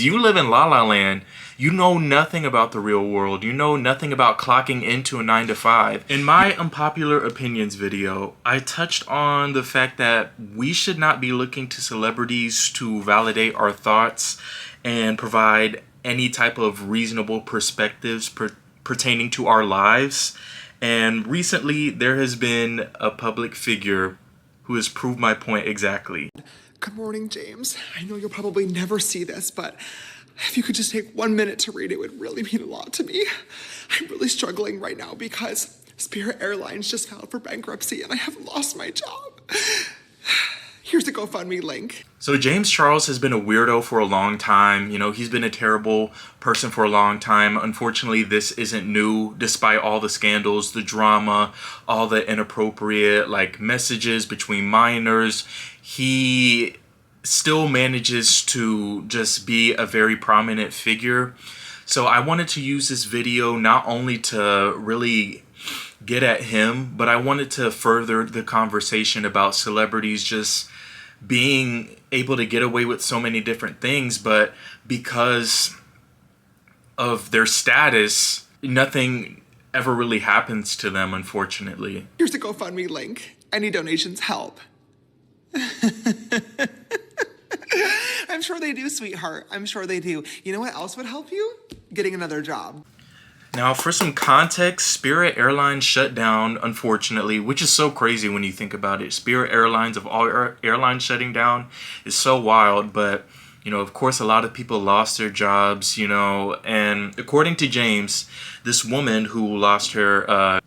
You live in La La Land. You know nothing about the real world. You know nothing about clocking into a 9 to 5. In my unpopular opinions video, I touched on the fact that we should not be looking to celebrities to validate our thoughts and provide any type of reasonable perspectives pertaining to our lives. And recently, there has been a public figure who has proved my point exactly. Good morning, James. I know you'll probably never see this, but if you could just take 1 minute to read it, would really mean a lot to me. I'm really struggling right now because Spirit Airlines just filed for bankruptcy and I have lost my job. Here's the GoFundMe link. So James Charles has been a weirdo for a long time. You know, he's been a terrible person for a long time. Unfortunately, this isn't new, despite all the scandals, the drama, all the inappropriate messages between minors. He still manages to just be a very prominent figure. So I wanted to use this video not only to really get at him, but I wanted to further the conversation about celebrities just being able to get away with so many different things, but because of their status, nothing ever really happens to them, unfortunately. Here's the GoFundMe link. Any donations help. I'm sure they do, sweetheart. I'm sure they do. You know what else would help you? Getting another job. Now, for some context, Spirit Airlines shut down, unfortunately, which is so crazy when you think about it. Spirit Airlines, of all airlines shutting down, is so wild. But, you know, of course, a lot of people lost their jobs, you know. And according to James, this woman who lost her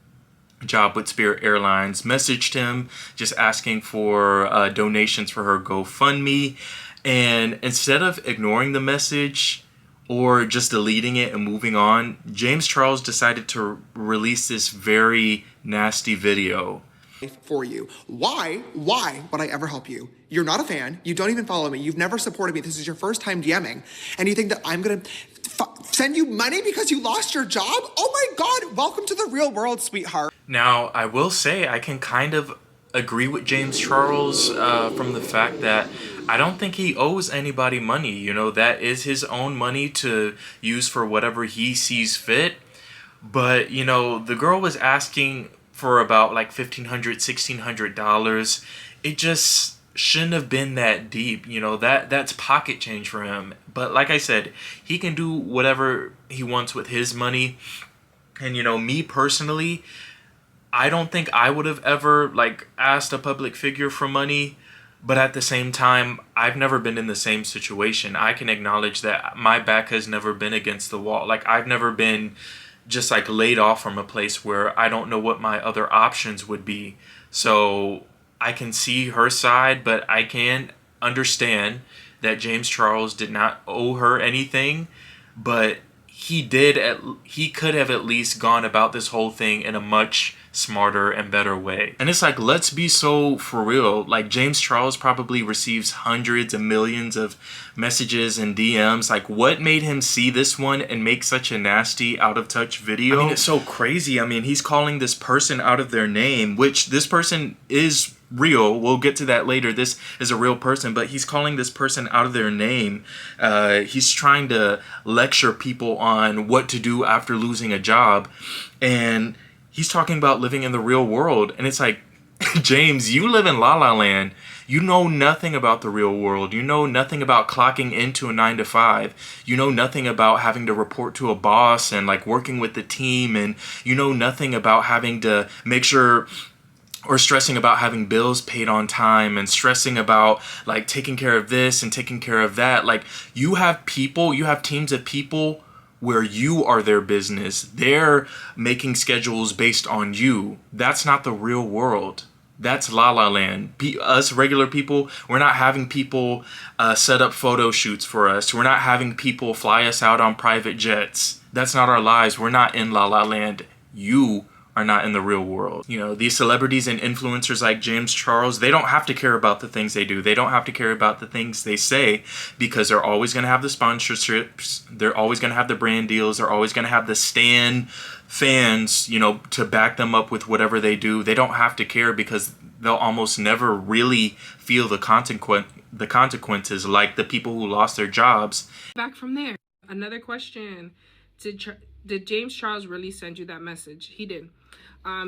job with Spirit Airlines messaged him just asking for donations for her GoFundMe. And instead of ignoring the message or just deleting it and moving on, James Charles decided to release this very nasty video. For you. Why would I ever help you? You're not a fan. You don't even follow me. You've never supported me. This is your first time DMing. And you think that I'm going to send you money because you lost your job? Oh my God. Welcome to the real world, sweetheart. Now, I will say I can kind of agree with James Charles from the fact that I don't think he owes anybody money. You know, that is his own money to use for whatever he sees fit. But, you know, the girl was asking for about $1,500, $1,600. It just shouldn't have been that deep. You know, that's pocket change for him. But like I said, he can do whatever he wants with his money. And, you know, me personally, I don't think I would have ever asked a public figure for money. But at the same time, I've never been in the same situation. I can acknowledge that my back has never been against the wall. I've never been just laid off from a place where I don't know what my other options would be. So I can see her side, but I can understand that James Charles did not owe her anything, but he could have at least gone about this whole thing in a much smarter and better way. And it's let's be so for real. James Charles probably receives hundreds of millions of messages and DMs. What made him see this one and make such a nasty, out of touch video? I mean, it's so crazy. I mean, he's calling this person out of their name, which this person is real. We'll get to that later. This is a real person, but he's calling this person out of their name. He's trying to lecture people on what to do after losing a job. And he's talking about living in the real world. And it's James, you live in La La Land. You know nothing about the real world. You know nothing about clocking into a 9 to 5. You know nothing about having to report to a boss and working with the team. And you know nothing about having to make sure or stressing about having bills paid on time and stressing about taking care of this and taking care of that. You have teams of people where you are their business. They're making schedules based on you. That's not the real world. That's La La Land. Us regular people, we're not having people set up photo shoots for us. We're not having people fly us out on private jets. That's not our lives. We're not in La La Land. You are not in the real world. You know, these celebrities and influencers like James Charles, they don't have to care about the things they do. They don't have to care about the things they say because they're always going to have the sponsorships. They're always going to have the brand deals. They're always going to have the stan fans, you know, to back them up with whatever they do. They don't have to care because they'll almost never really feel the consequences like the people who lost their jobs. Back from there, another question: did James Charles really send you that message? He did.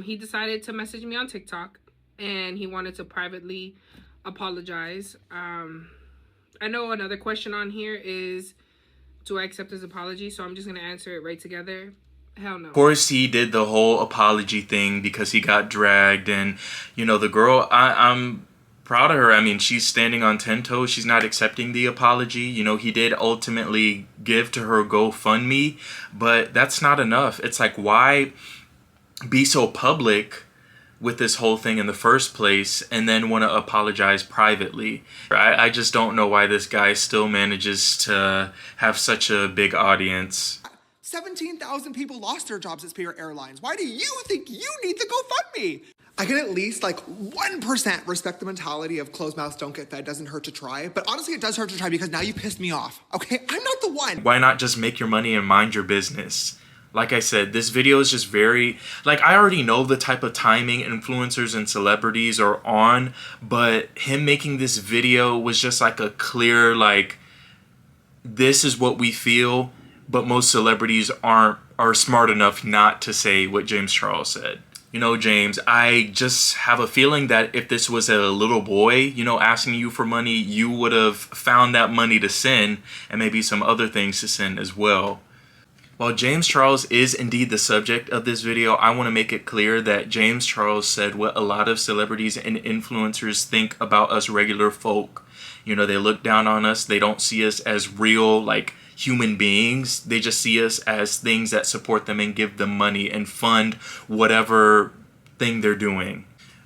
He decided to message me on TikTok, and he wanted to privately apologize. I know another question on here is, do I accept his apology? So I'm just gonna answer it right together. Hell no. Of course, he did the whole apology thing because he got dragged, and the girl, I'm proud of her. I mean, she's standing on 10 toes. She's not accepting the apology. He did ultimately give to her GoFundMe, but that's not enough. It's like, why be so public with this whole thing in the first place and then want to apologize privately? I just don't know why this guy still manages to have such a big audience. 17,000 people lost their jobs at Spirit Airlines. Why do you think you need the GoFundMe? I can at least 1% respect the mentality of closed mouths don't get fed, doesn't hurt to try. But honestly, it does hurt to try because now you pissed me off, okay? I'm not the one. Why not just make your money and mind your business? Like I said, this video is just very, I already know the type of timing influencers and celebrities are on, but him making this video was just a clear, this is what we feel, but most celebrities are smart enough not to say what James Charles said. James, I just have a feeling that if this was a little boy, asking you for money, you would have found that money to send and maybe some other things to send as well. While James Charles is indeed the subject of this video, I want to make it clear that James Charles said what a lot of celebrities and influencers think about us regular folk. They look down on us. They don't see us as real, human beings. They just see us as things that support them and give them money and fund whatever thing they're doing.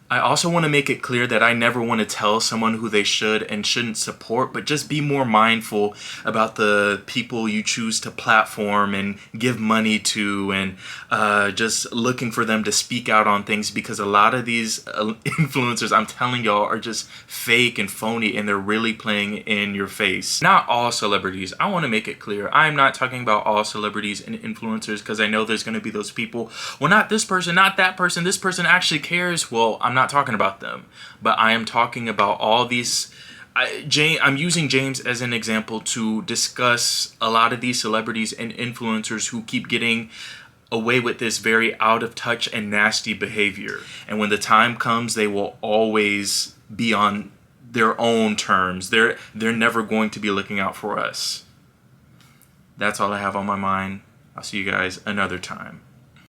I also want to make it clear that I never want to tell someone who they should and shouldn't support, but just be more mindful about the people you choose to platform and give money to, and just looking for them to speak out on things, because a lot of these influencers, I'm telling y'all, are just fake and phony, and they're really playing in your face. Not all celebrities. I want to make it clear. I'm not talking about all celebrities and influencers, because I know there's going to be those people, well, not this person, not that person, this person actually cares. Well, I'm not talking about them, but I am talking about all these. I'm using James as an example to discuss a lot of these celebrities and influencers who keep getting away with this very out of touch and nasty behavior. And when the time comes, they will always be on their own terms. They're never going to be looking out for us. That's all I have on my mind. I'll see you guys another time.